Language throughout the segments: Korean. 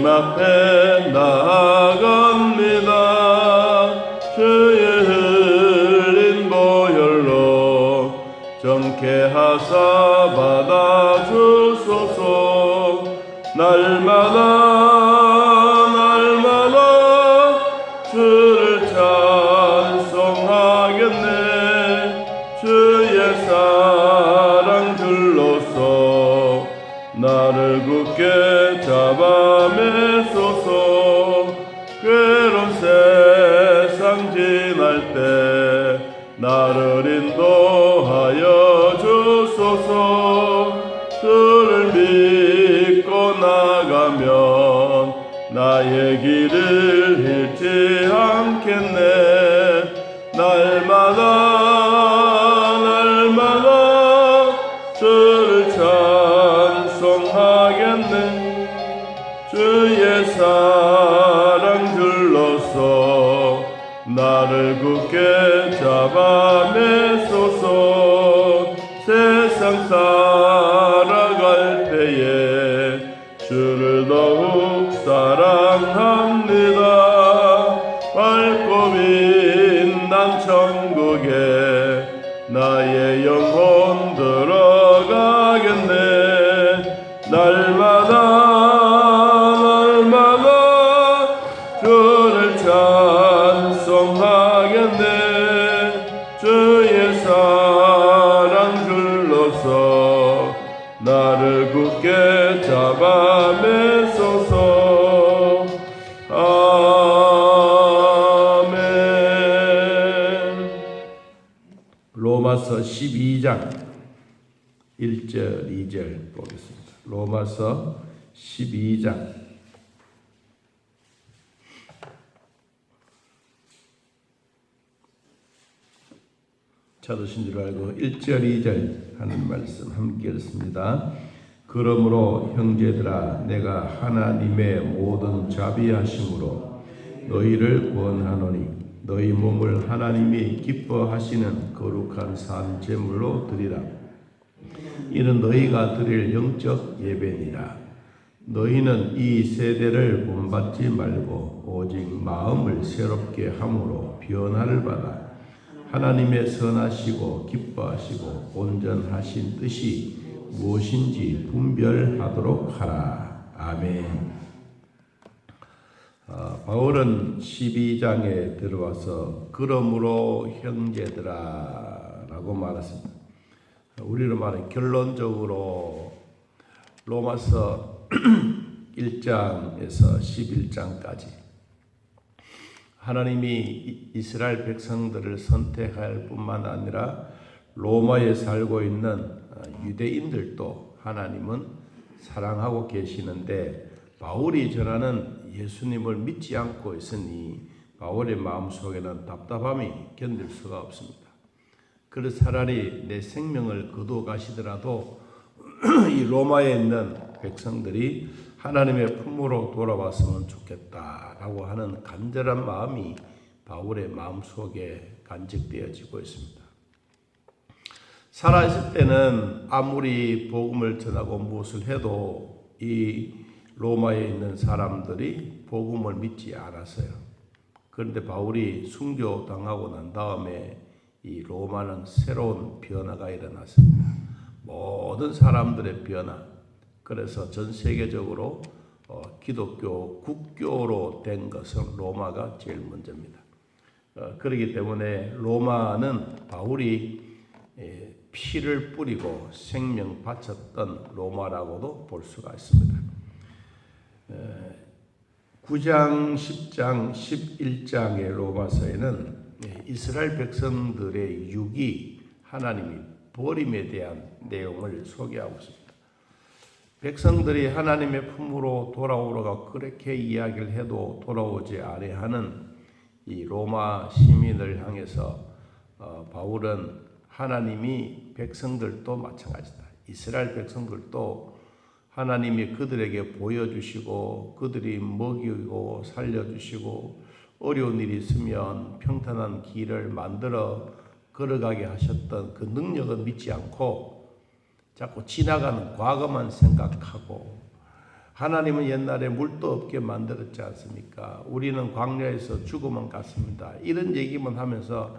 주님 앞에 나아갑니다. 주의 흘린 보혈로 정케 하사 받아주소서. 날마다 주를 찬송하겠네. 주의 사랑 줄로서 나를 굳게 잡아매소서. 괴로운 세상 지날 때 나를 인도하여 주소서. 주를 믿고 나가면 나의 길을 잃지 않겠네. 날마다 주를 찬송하겠네. 주의 사랑 줄로서 나를 굳게 잡아매소서. 세상 살아갈 때에 주를 더욱 사랑합니다. 밝고 빛난 천국에 나의 영혼 들어가겠네. 날마다 주를 찬송하겠네. 주의 사랑 줄로서 나를 굳게 잡아매소서. 아멘. 로마서 12장 1절 2절 보겠습니다. 로마서 12장 찾으신 줄 알고 1절 2절 하는 말씀 함께 읽습니다. 그러므로 형제들아 내가 하나님의 모든 자비하심으로 너희를 권하노니 너희 몸을 하나님이 기뻐하시는 거룩한 산 제물로 드리라. 이는 너희가 드릴 영적 예배니라. 너희는 이 세대를 본받지 말고 오직 마음을 새롭게 함으로 변화를 받아 하나님의 선하시고 기뻐하시고 온전하신 뜻이 무엇인지 분별하도록 하라. 아멘. 바울은 12장에 들어와서 그러므로 형제들아 라고 말했습니다. 우리로 말하면 결론적으로 로마서 1장에서 11장까지 하나님이 이스라엘 백성들을 선택할 뿐만 아니라 로마에 살고 있는 유대인들도 하나님은 사랑하고 계시는데 바울이 전하는 예수님을 믿지 않고 있으니 바울의 마음속에는 답답함이 견딜 수가 없습니다. 그래서 차라리 내 생명을 거두어 가시더라도 이 로마에 있는 백성들이 하나님의 품으로 돌아왔으면 좋겠다라고 하는 간절한 마음이 바울의 마음속에 간직되어지고 있습니다. 살아있을 때는 아무리 복음을 전하고 무엇을 해도 이 로마에 있는 사람들이 복음을 믿지 않았어요. 그런데 바울이 순교당하고 난 다음에 이 로마는 새로운 변화가 일어났습니다. 모든 사람들의 변화. 그래서 전 세계적으로 기독교 국교로 된 것은 로마가 제일 먼저입니다. 그렇기 때문에 로마는 바울이 피를 뿌리고 생명 바쳤던 로마라고도 볼 수가 있습니다. 9장, 10장, 11장의 로마서에는 이스라엘 백성들의 육이 하나님이 버림에 대한 내용을 소개하고 있습니다. 백성들이 하나님의 품으로 돌아오라고 그렇게 이야기를 해도 돌아오지 아니하는 이 로마 시민을 향해서 바울은 하나님이 백성들도 마찬가지다. 이스라엘 백성들도 하나님이 그들에게 보여주시고 그들이 먹이고 살려주시고 어려운 일이 있으면 평탄한 길을 만들어 걸어가게 하셨던 그 능력을 믿지 않고 자꾸 지나가는 과거만 생각하고 하나님은 옛날에 물도 없게 만들었지 않습니까? 우리는 광야에서 죽음만 갔습니다. 이런 얘기만 하면서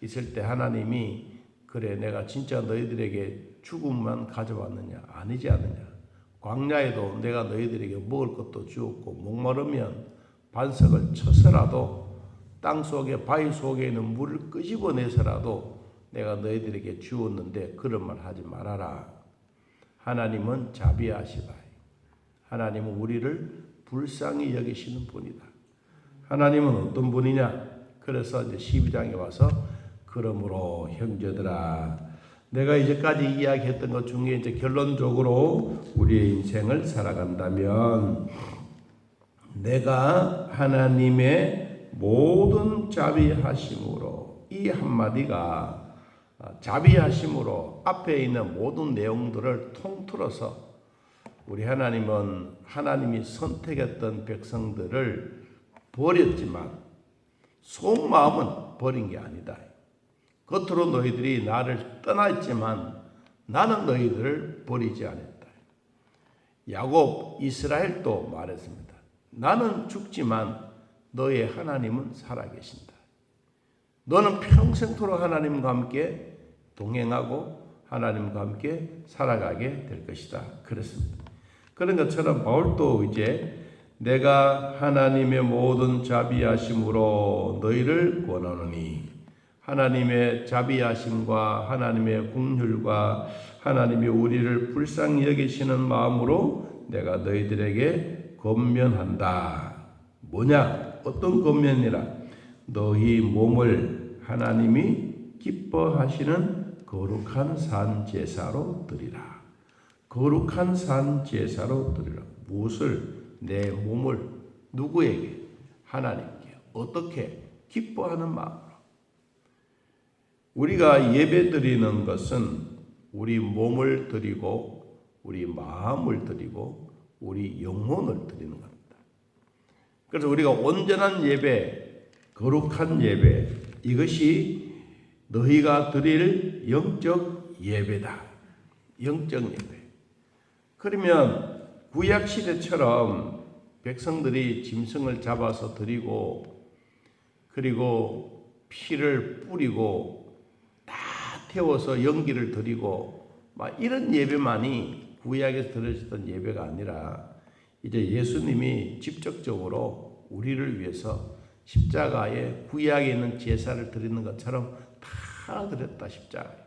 있을 때 하나님이 그래 내가 진짜 너희들에게 죽음만 가져왔느냐? 아니지 않느냐? 광야에도 내가 너희들에게 먹을 것도 주었고 목마르면 반석을 쳐서라도 땅 속에 바위 속에 있는 물을 끄집어내서라도 내가 너희들에게 주었는데 그런 말 하지 말아라. 하나님은 자비하시다. 하나님은 우리를 불쌍히 여기시는 분이다. 하나님은 어떤 분이냐? 그래서 이제 12장에 와서 그러므로 형제들아 내가 이제까지 이야기했던 것 중에 이제 결론적으로 우리의 인생을 살아간다면 내가 하나님의 모든 자비하심으로 이 한마디가 자비하심으로 앞에 있는 모든 내용들을 통틀어서 우리 하나님은 하나님이 선택했던 백성들을 버렸지만 속마음은 버린 게 아니다. 겉으로 너희들이 나를 떠났지만 나는 너희들을 버리지 않았다. 야곱 이스라엘도 말했습니다. 나는 죽지만 너의 하나님은 살아계신다. 너는 평생토록 하나님과 함께 동행하고 하나님과 함께 살아가게 될 것이다. 그랬습니다. 그런 것처럼 바울도 이제 내가 하나님의 모든 자비하심으로 너희를 권하노니 하나님의 자비하심과 하나님의 긍휼과 하나님이 우리를 불쌍히 여기시는 마음으로 내가 너희들에게 권면한다. 뭐냐? 어떤 권면이라? 너희 몸을 하나님이 기뻐하시는 거룩한 산 제사로 드리라. 거룩한 산 제사로 드리라. 무엇을? 내 몸을 누구에게? 하나님께. 어떻게? 기뻐하는 마음으로. 우리가 예배 드리는 것은 우리 몸을 드리고 우리 마음을 드리고 우리 영혼을 드리는 겁니다. 그래서 우리가 온전한 예배, 거룩한 예배, 이것이 너희가 드릴 영적 예배다. 영적 예배. 그러면 구약시대처럼 백성들이 짐승을 잡아서 드리고 그리고 피를 뿌리고 다 태워서 연기를 드리고 막 이런 예배만이 구약에서 드려졌던 예배가 아니라 이제 예수님이 직접적으로 우리를 위해서 십자가에 구약에 있는 제사를 드리는 것처럼 다 드렸다. 십자가에.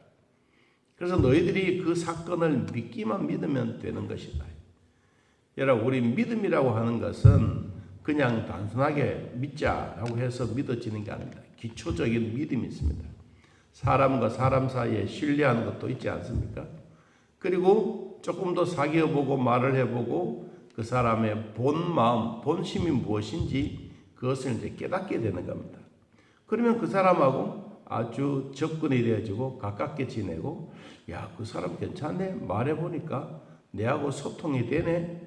그래서 너희들이 그 사건을 믿기만 믿으면 되는 것이다. 여러분, 우리 믿음이라고 하는 것은 그냥 단순하게 믿자라고 해서 믿어지는 게 아닙니다. 기초적인 믿음이 있습니다. 사람과 사람 사이에 신뢰하는 것도 있지 않습니까? 그리고 조금 더 사귀어보고 말을 해보고 그 사람의 본 마음, 본심이 무엇인지 그것을 이제 깨닫게 되는 겁니다. 그러면 그 사람하고 아주 접근이 되어지고 가깝게 지내고 야, 그 사람 괜찮네? 말해보니까 내하고 소통이 되네?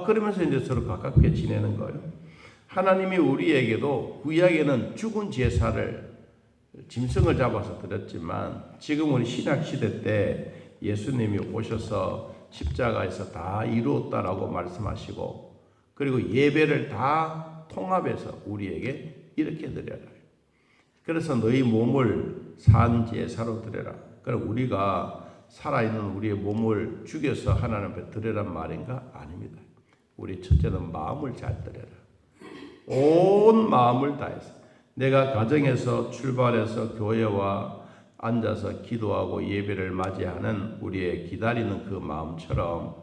그러면서 이제 서로 가깝게 지내는 거예요. 하나님이 우리에게도 구약에는 죽은 제사를 짐승을 잡아서 드렸지만 지금 우리 신약시대 때 예수님이 오셔서 십자가에서 다 이루었다라고 말씀하시고 그리고 예배를 다 통합해서 우리에게 이렇게 드려라. 그래서 너희 몸을 산 제사로 드려라. 그럼 우리가 살아있는 우리의 몸을 죽여서 하나님 앞에 드려란 말인가? 아닙니다. 우리 첫째는 마음을 잘 드려라. 온 마음을 다해서 내가 가정에서 출발해서 교회와 앉아서 기도하고 예배를 맞이하는 우리의 기다리는 그 마음처럼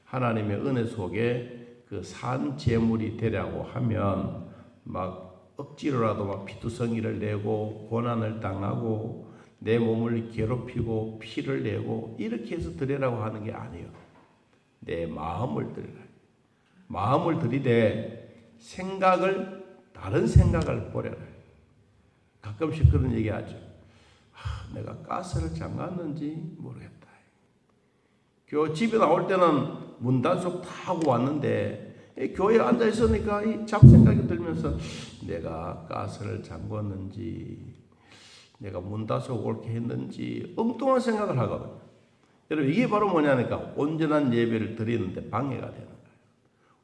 하나님의 은혜 속에 그 산 제물이 되려고 하면 막 억지로라도 막 피투성이를 내고 고난을 당하고 내 몸을 괴롭히고 피를 내고 이렇게 해서 드리라고 하는 게 아니에요. 내 마음을 드리라. 마음을 드리되 다른 생각을 버려라. 가끔씩 그런 얘기하죠. 내가 가스를 잠갔는지 모르겠다. 집에 나올 때는 문단속 다 하고 왔는데 교회에 앉아 있으니까 이 잡생각이 들면서 내가 가스를 잠궜는지 내가 문단속 옳게 했는지 엉뚱한 생각을 하거든요. 여러분 이게 바로 뭐냐니까 온전한 예배를 드리는데 방해가 되는 거예요.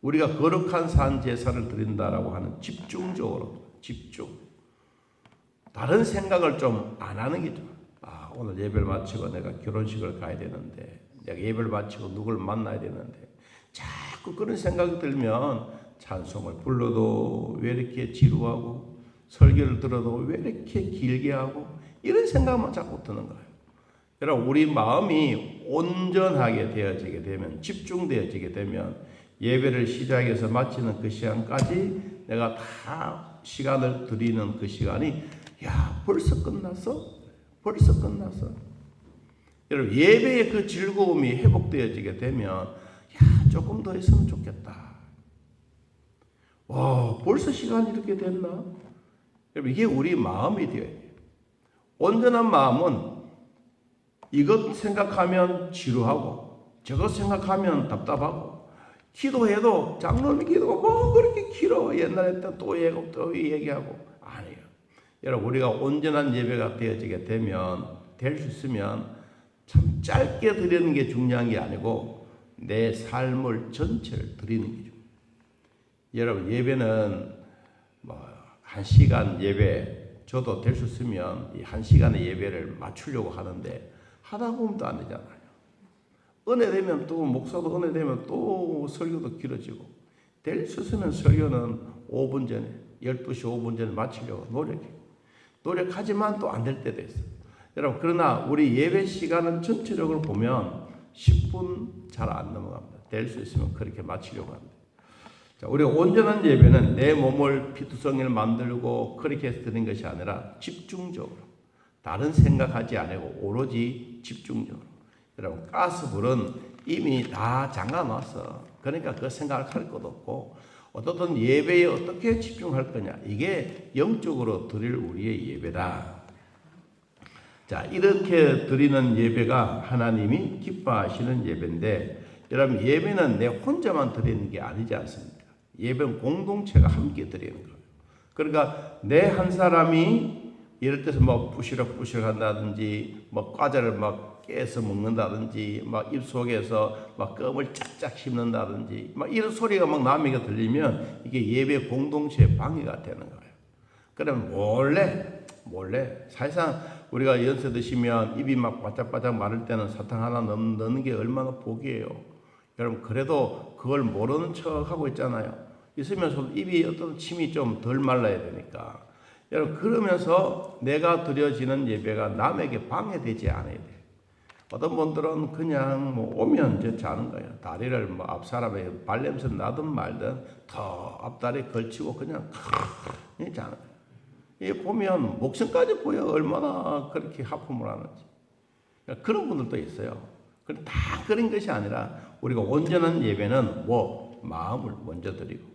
우리가 거룩한 산 제사를 드린다라고 하는 집중적으로 집중. 다른 생각을 좀 안 하는 게 좋아. 오늘 예배를 마치고 내가 결혼식을 가야 되는데, 내가 예배를 마치고 누굴 만나야 되는데, 자꾸 그런 생각이 들면 찬송을 불러도 왜 이렇게 지루하고, 설교를 들어도 왜 이렇게 길게 하고, 이런 생각만 자꾸 드는 거예요. 여러분, 우리 마음이 온전하게 되어지게 되면, 집중되어지게 되면 예배를 시작해서 마치는 그 시간까지 내가 다 시간을 드리는 그 시간이 벌써 끝났어? 벌써 끝났어? 여러분, 예배의 그 즐거움이 회복되어지게 되면 조금 더 했으면 좋겠다. 벌써 시간이 이렇게 됐나? 여러분, 이게 우리 마음이 되어야 돼요. 온전한 마음은 이것 생각하면 지루하고 저것 생각하면 답답하고, 기도해도 장로님 기도가 뭐 그렇게 길어, 옛날에 또 얘기하고. 아니에요. 여러분, 우리가 온전한 예배가 되어지게 되면, 될 수 있으면 참 짧게 드리는 게 중요한 게 아니고 내 삶을 전체를 드리는 게 중요해요. 여러분, 예배는 1시간 예배, 저도 될 수 있으면 이 1시간의 예배를 맞추려고 하는데 하다 보면 또 안 되잖아요. 은혜 되면 또 목사도 은혜 되면 또 설교도 길어지고, 될 수 있으면 설교는 5분 전에, 12시 5분 전에 마치려고 노력하지만 또 안 될 때도 있어요. 여러분, 그러나 우리 예배 시간은 전체적으로 보면 10분 잘 안 넘어갑니다. 될 수 있으면 그렇게 마치려고 합니다. 자, 우리가 온전한 예배는 내 몸을 피투성이를 만들고 그렇게 해서 드린 것이 아니라 집중적으로, 다른 생각하지 않고 오로지 집중적으로. 여러분, 가스불은 이미 다 잠가놨어. 그러니까 그 생각을 할 것도 없고, 어떻든 예배에 어떻게 집중할 거냐, 이게 영적으로 드릴 우리의 예배다. 자, 이렇게 드리는 예배가 하나님이 기뻐하시는 예배인데, 여러분, 예배는 내 혼자만 드리는 게 아니지 않습니까? 예배는 공동체가 함께 드리는 거예요. 그러니까 내 한 사람이 예를 들어서 부시럭부시럭 한다든지, 과자를 깨서 먹는다든지, 입속에서 껌을 짝짝 씹는다든지, 이런 소리가 남에게 들리면 이게 예배 공동체의 방해가 되는 거예요. 그럼 몰래 사실상 우리가 연세 드시면 입이 바짝바짝 마를 때는 사탕 하나 넣는 게 얼마나 복이에요. 여러분, 그래도 그걸 모르는 척 하고 있잖아요. 있으면서 입이 어떤 침이 좀 덜 말라야 되니까. 여러분, 그러면서 내가 드려지는 예배가 남에게 방해되지 않아야 돼. 어떤 분들은 그냥 오면 자는 거예요. 다리를 앞 사람의 발냄새 나든 말든 더 앞다리에 걸치고 그냥 자는 거예요. 이 보면 목선까지 보여, 얼마나 그렇게 하품을 하는지. 그런 분들도 있어요. 그런데 다 그런 것이 아니라 우리가 온전한 예배는 마음을 먼저 드리고,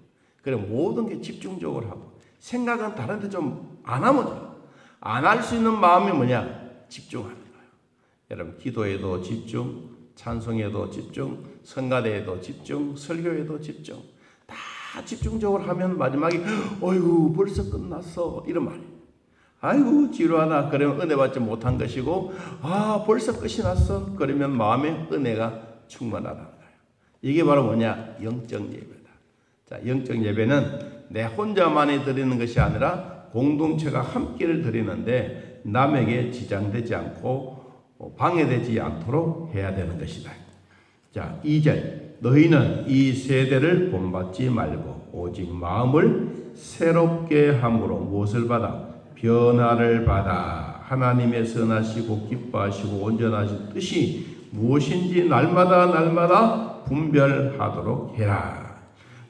그리고 모든 게 집중적으로 하고, 생각은 다른 데 좀 안 하면 돼요. 안 할 수 있는 마음이 뭐냐? 집중하는 거예요. 여러분, 기도에도 집중, 찬송에도 집중, 성가대에도 집중, 설교에도 집중. 다 집중적으로 하면 마지막에 어이구 벌써 끝났어, 이런 말이에요. 아이고 지루하다, 그러면 은혜 받지 못한 것이고, 벌써 끝이 났어, 그러면 마음에 은혜가 충만하다는 거예요. 이게 바로 뭐냐? 영적 예배다. 자, 영적 예배는 내 혼자만이 드리는 것이 아니라 공동체가 함께를 드리는데 남에게 지장되지 않고 방해되지 않도록 해야 되는 것이다. 자, 2절, 너희는 이 세대를 본받지 말고 오직 마음을 새롭게 함으로 무엇을 받아? 변화를 받아 하나님의 선하시고 기뻐하시고 온전하신 뜻이 무엇인지 날마다 분별하도록 해라.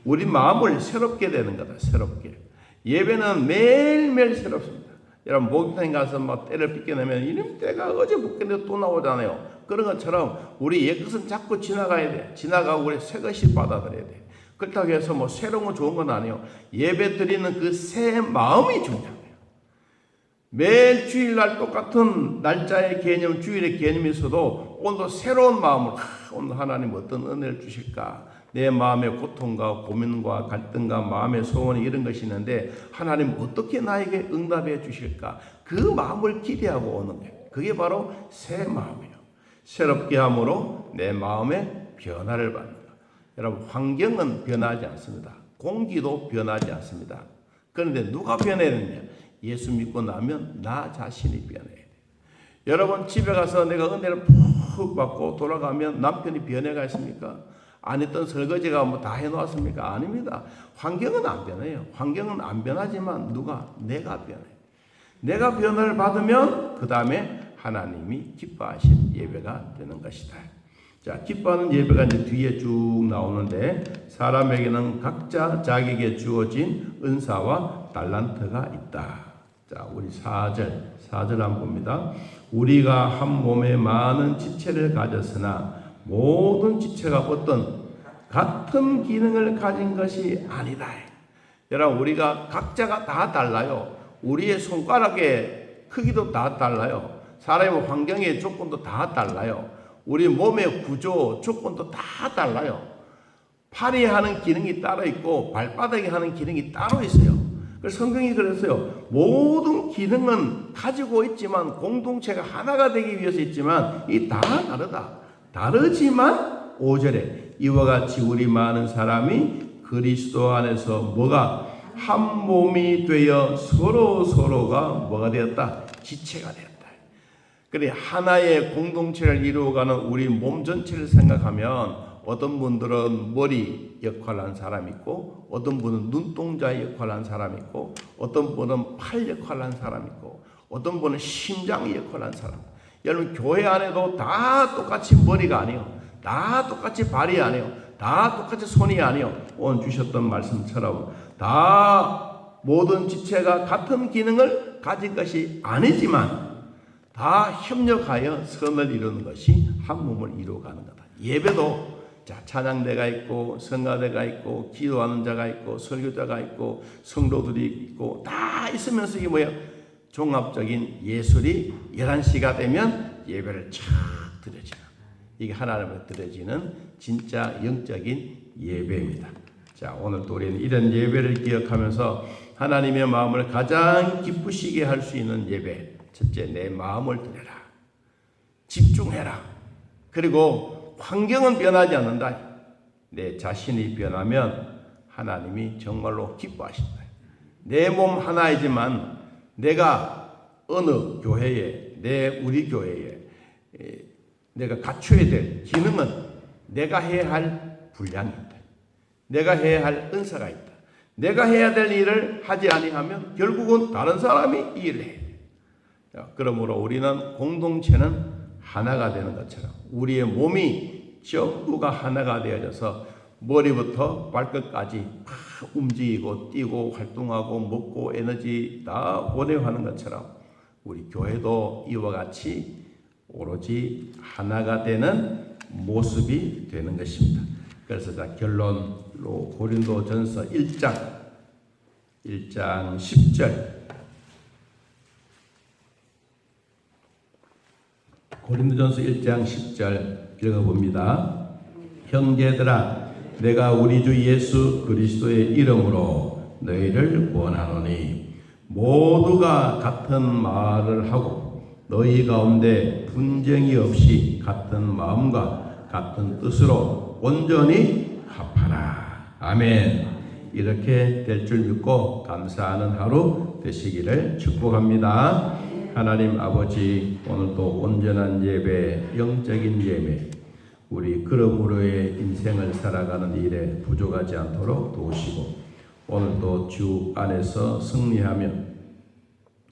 우리 마음을 새롭게 되는 거다. 새롭게. 예배는 매일매일 새롭습니다. 여러분, 목욕탕에 가서 때를 빗겨내면 이놈 때가 어제 붓겠는데 또 나오잖아요. 그런 것처럼 우리 옛것은 자꾸 지나가야 돼. 지나가고 우리 새것이 받아들여야 돼. 그렇다고 해서 새로운 거 좋은 건 아니에요. 예배 드리는 그 새 마음이 중요한 거예요. 매일 주일날 똑같은 날짜의 개념, 주일의 개념이 있어도 오늘도 새로운 마음으로 오늘 하나님 어떤 은혜를 주실까? 내 마음의 고통과 고민과 갈등과 마음의 소원이 이런 것이 있는데 하나님 어떻게 나에게 응답해 주실까? 그 마음을 기대하고 오는 거예요. 그게 바로 새 마음이에요. 새롭게 함으로 내 마음의 변화를 받는다. 여러분, 환경은 변하지 않습니다. 공기도 변하지 않습니다. 그런데 누가 변해야 되느냐? 예수 믿고 나면 나 자신이 변해야 돼요. 여러분, 집에 가서 내가 은혜를 푹 받고 돌아가면 남편이 변해가 있습니까? 안 했던 설거지가 뭐 다 해놓았습니까? 아닙니다. 환경은 안 변해요. 환경은 안 변하지만 내가 변해요. 내가 변화를 받으면 그 다음에 하나님이 기뻐하신 예배가 되는 것이다. 자, 기뻐하는 예배가 이제 뒤에 쭉 나오는데, 사람에게는 각자 자기에게 주어진 은사와 달란트가 있다. 자, 우리 4절 한번 봅니다. 우리가 한 몸에 많은 지체를 가졌으나 모든 지체가 어떤 같은 기능을 가진 것이 아니다. 여러분, 우리가 각자가 다 달라요. 우리의 손가락의 크기도 다 달라요. 사람의 환경의 조건도 다 달라요. 우리 몸의 구조, 조건도 다 달라요. 팔이 하는 기능이 따로 있고 발바닥이 하는 기능이 따로 있어요. 그래서 성경이 그랬어요. 모든 기능은 가지고 있지만 공동체가 하나가 되기 위해서 있지만 이 다 다르다. 다르지만 5절에 이와 같이 우리 많은 사람이 그리스도 안에서 뭐가 한 몸이 되어 서로가 뭐가 되었다? 지체가 되었다. 그래, 하나의 공동체를 이루어가는 우리 몸 전체를 생각하면 어떤 분들은 머리 역할을 하는 사람이 있고, 어떤 분은 눈동자 역할을 하는 사람이 있고, 어떤 분은 팔 역할을 하는 사람이 있고, 어떤 분은 심장 역할을 하는 사람. 여러분, 교회 안에도 다 똑같이 머리가 아니에요. 다 똑같이 발이 아니에요. 다 똑같이 손이 아니에요. 오늘 주셨던 말씀처럼 다 모든 지체가 같은 기능을 가진 것이 아니지만 다 협력하여 선을 이루는 것이 한 몸을 이루어가는 거다. 예배도 찬양대가 있고 성가대가 있고 기도하는 자가 있고 설교자가 있고 성도들이 있고 다 있으면서 이게 뭐야? 종합적인 예술이 11시가 되면 예배를 쫙 드려지는, 이게 하나님을 드려지는 진짜 영적인 예배입니다. 자, 오늘도 우리는 이런 예배를 기억하면서 하나님의 마음을 가장 기쁘시게 할 수 있는 예배, 첫째, 내 마음을 드려라. 집중해라. 그리고 환경은 변하지 않는다. 내 자신이 변하면 하나님이 정말로 기뻐하신다. 내 몸 하나이지만 내가 어느 교회에, 우리 교회에 내가 갖춰야 될 기능은 내가 해야 할 분량이 있다. 내가 해야 할 은사가 있다. 내가 해야 될 일을 하지 아니하면 결국은 다른 사람이 이 일을 해야 돼. 그러므로 우리는 공동체는 하나가 되는 것처럼 우리의 몸이 전부가 하나가 되어져서 머리부터 발끝까지 막 움직이고 뛰고 활동하고 먹고 에너지 다 보내하는 것처럼 우리 교회도 이와 같이 오로지 하나가 되는 모습이 되는 것입니다. 그래서 자, 결론로 고린도전서 1장 10절, 고린도전서 1장 10절 읽어봅니다. 형제들아, 내가 우리 주 예수 그리스도의 이름으로 너희를 원하노니 모두가 같은 말을 하고 너희 가운데 분쟁이 없이 같은 마음과 같은 뜻으로 온전히 합하라. 아멘. 이렇게 될 줄 믿고 감사하는 하루 되시기를 축복합니다. 하나님 아버지, 오늘도 온전한 예배, 영적인 예배, 우리 그러므로의 인생을 살아가는 일에 부족하지 않도록 도우시고, 오늘도 주 안에서 승리하며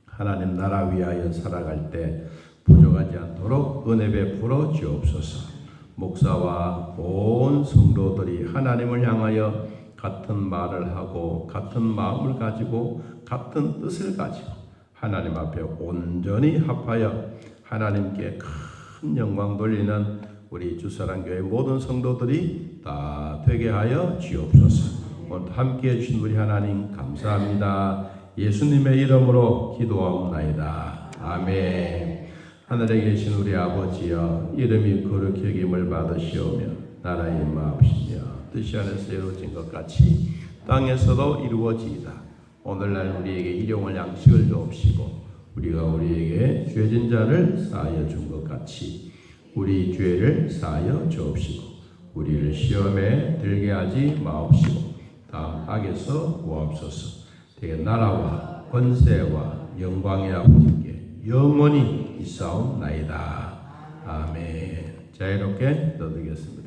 하나님 나라 위하여 살아갈 때 부족하지 않도록 은혜 베풀어 주옵소서. 목사와 온 성도들이 하나님을 향하여 같은 말을 하고 같은 마음을 가지고 같은 뜻을 가지고 하나님 앞에 온전히 합하여 하나님께 큰 영광 돌리는 우리 주사랑교회 모든 성도들이 다 되게 하여 주옵소서. 오늘 함께해 주신 우리 하나님 감사합니다. 예수님의 이름으로 기도하옵나이다. 아멘. 하늘에 계신 우리 아버지여, 이름이 거룩히 여김을 받으시오며 나라의 임하옵시며 뜻이 안에서 이루어진 것 같이 땅에서도 이루어지이다. 오늘날 우리에게 일용할 양식을 주옵시고 우리가 우리에게 죄진 자를 사하여 준 것 같이 우리 죄를 사하여 주옵시고 우리를 시험에 들게 하지 마옵시고 다음 악에서 구하옵소서. 되게 나라와 권세와 영광의 아버지께 영원히 있사옵나이다. 아멘. 자유롭게 떠들겠습니다.